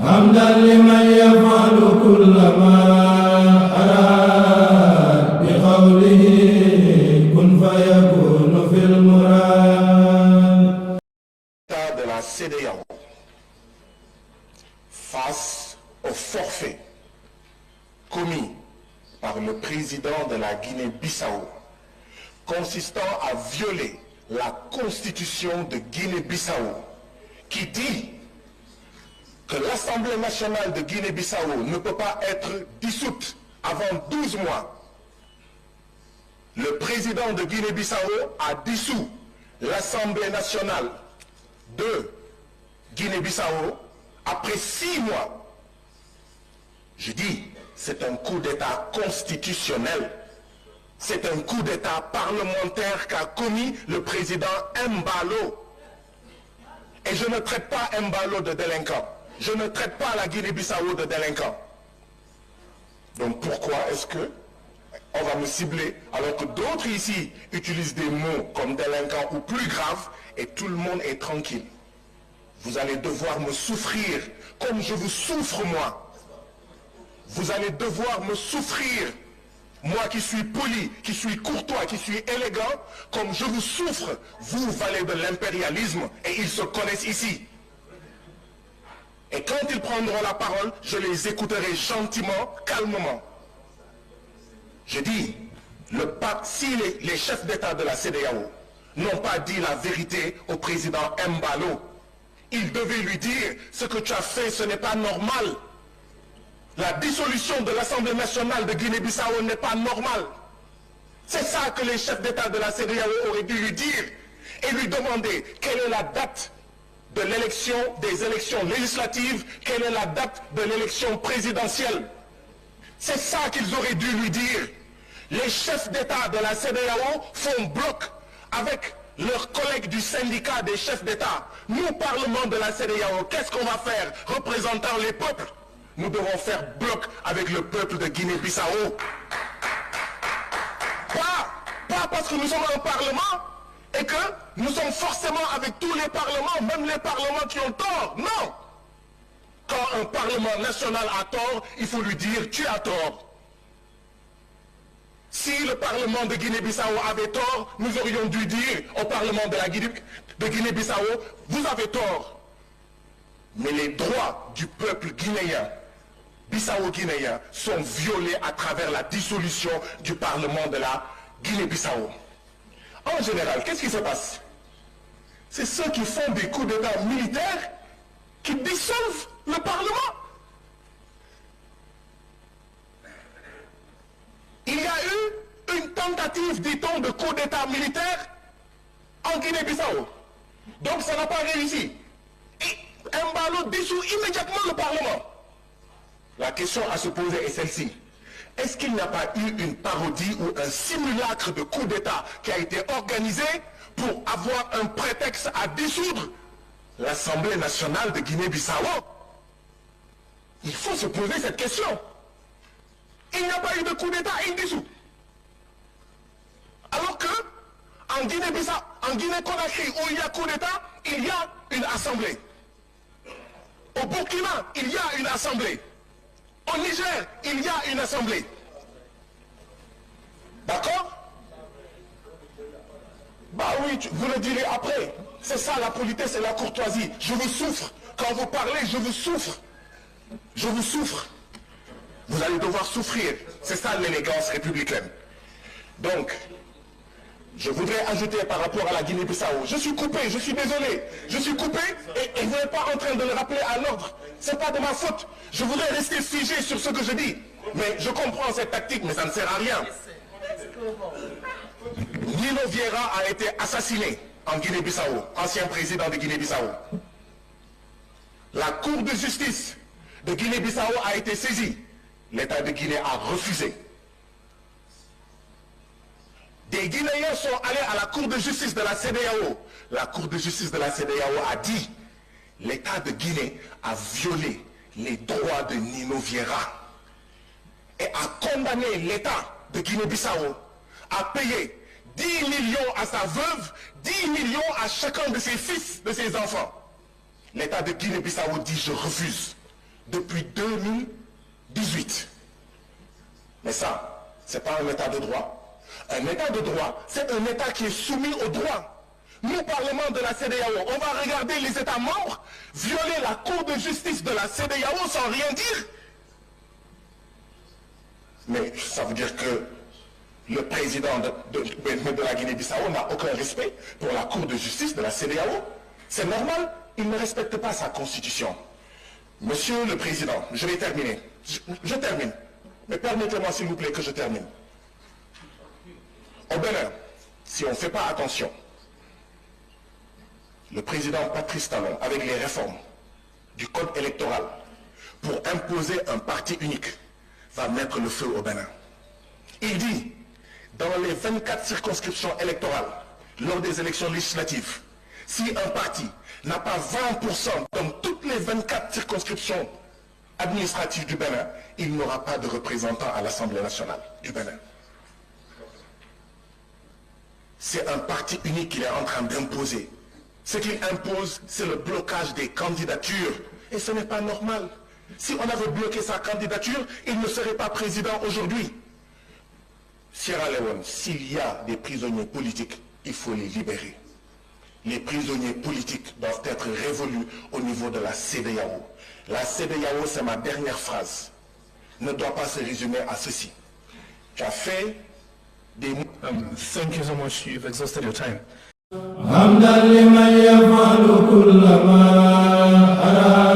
حمدا لمن يفعل كل ما أراد بقوله كن فيكون في المراد. De la CEDEAO face au forfait commis par le président de la Guinée-Bissau consistant à violer la constitution de Guinée-Bissau qui dit que l'Assemblée nationale de Guinée-Bissau ne peut pas être dissoute avant 12 mois. Le président de Guinée-Bissau a dissous l'Assemblée nationale de Guinée-Bissau après 6 mois. Je dis, c'est un coup d'État constitutionnel. C'est un coup d'État parlementaire qu'a commis le président Embalo. Et je ne traite pas Embalo de délinquant. Je ne traite pas la Guinée-Bissau de délinquant. Donc pourquoi est-ce que on va me cibler alors que d'autres ici utilisent des mots comme délinquant ou plus grave et tout le monde est tranquille? Vous allez devoir me souffrir comme je vous souffre moi. Vous allez devoir me souffrir, moi qui suis poli, qui suis courtois, qui suis élégant, comme je vous souffre, vous valets de l'impérialisme, et ils se connaissent ici. Et quand ils prendront la parole, je les écouterai gentiment, calmement. Je dis, si les chefs d'État de la CEDEAO n'ont pas dit la vérité au président Embalo, ils devaient lui dire, ce que tu as fait, ce n'est pas normal. La dissolution de l'Assemblée nationale de Guinée-Bissau n'est pas normale. C'est ça que les chefs d'État de la CEDEAO auraient dû lui dire et lui demander quelle est la date de l'élection, des élections législatives, quelle est la date de l'élection présidentielle. C'est ça qu'ils auraient dû lui dire. Les chefs d'État de la CEDEAO font bloc avec leurs collègues du syndicat des chefs d'État. Nous, Parlement de la CEDEAO, qu'est-ce qu'on va faire, représentant les peuples? Nous devons faire bloc avec le peuple de Guinée-Bissau. Pas parce que nous sommes un parlement et que nous sommes forcément avec tous les parlements, même les parlements qui ont tort. Non! Quand un parlement national a tort, il faut lui dire « tu as tort ». Si le parlement de Guinée-Bissau avait tort, nous aurions dû dire au parlement de Guinée-Bissau « vous avez tort ». Mais les droits du peuple guinéen, bissau-guinéen, sont violés à travers la dissolution du parlement de la Guinée-Bissau. En général, qu'est-ce qui se passe? C'est ceux qui font des coups d'État militaires qui dissolvent le Parlement. Il y a eu une tentative, dit-on, de coup d'État militaire en Guinée-Bissau. Donc ça n'a pas réussi. Et Embalo dissout immédiatement le Parlement. La question à se poser est celle-ci. Est-ce qu'il n'y a pas eu une parodie ou un simulacre de coup d'État qui a été organisé pour avoir un prétexte à dissoudre l'Assemblée nationale de Guinée-Bissau? Il faut se poser cette question. Il n'y a pas eu de coup d'État, il dissout. Alors que, en Guinée-Bissau, en Guinée-Conakry, où il y a coup d'État, il y a une assemblée. Au Burkina, il y a une assemblée. Au Niger, il y a une assemblée. D'accord? Bah oui, vous le direz après. C'est ça la politesse et la courtoisie. Je vous souffre. Quand vous parlez, je vous souffre. Je vous souffre. Vous allez devoir souffrir. C'est ça l'élégance républicaine. Donc, je voudrais ajouter par rapport à la Guinée-Bissau. Je suis coupé, je suis désolé. Je suis coupé et vous n'êtes pas en train de le rappeler à l'ordre. Ce n'est pas de ma faute. Je voudrais rester figé sur ce que je dis. Mais je comprends cette tactique, mais ça ne sert à rien. Nino Vieira a été assassiné en Guinée-Bissau, ancien président de Guinée-Bissau. La Cour de justice de Guinée-Bissau a été saisie. L'État de Guinée a refusé. Des Guinéens sont allés à la Cour de justice de la CEDEAO. La Cour de justice de la CEDEAO a dit l'État de Guinée a violé les droits de Nino Vieira et a condamné l'État de Guinée-Bissau à payer 10 millions à sa veuve, 10 millions à chacun de ses fils, de ses enfants. L'État de Guinée-Bissau dit je refuse. depuis 2018. Mais ça, c'est pas un état de droit. Un état de droit, c'est un état qui est soumis au droit. Nous, Parlement de la CEDEAO, on va regarder les États membres violer la Cour de justice de la CEDEAO sans rien dire. Mais ça veut dire que le président de la Guinée-Bissau n'a aucun respect pour la Cour de justice de la CEDEAO. C'est normal, il ne respecte pas sa constitution. Monsieur le Président, je vais terminer. Je termine. Mais permettez-moi s'il vous plaît que je termine. Au Bénin, si on ne fait pas attention, le président Patrice Talon, avec les réformes du code électoral, pour imposer un parti unique, va mettre le feu au Bénin. Il dit, dans les 24 circonscriptions électorales, lors des élections législatives, si un parti n'a pas 20% dans toutes les 24 circonscriptions administratives du Bénin, il n'aura pas de représentant à l'Assemblée nationale du Bénin. C'est un parti unique qu'il est en train d'imposer. Ce qu'il impose, c'est le blocage des candidatures. Et ce n'est pas normal. Si on avait bloqué sa candidature, il ne serait pas président aujourd'hui. Sierra Leone, s'il y a des prisonniers politiques, il faut les libérer. Les prisonniers politiques doivent être révolus au niveau de la CEDEAO. La CEDEAO, c'est ma dernière phrase, ne doit pas se résumer à ceci. Tu as fait des... Thank you so much. You've exhausted your time. حمدا لمن يفعل كل ما أراد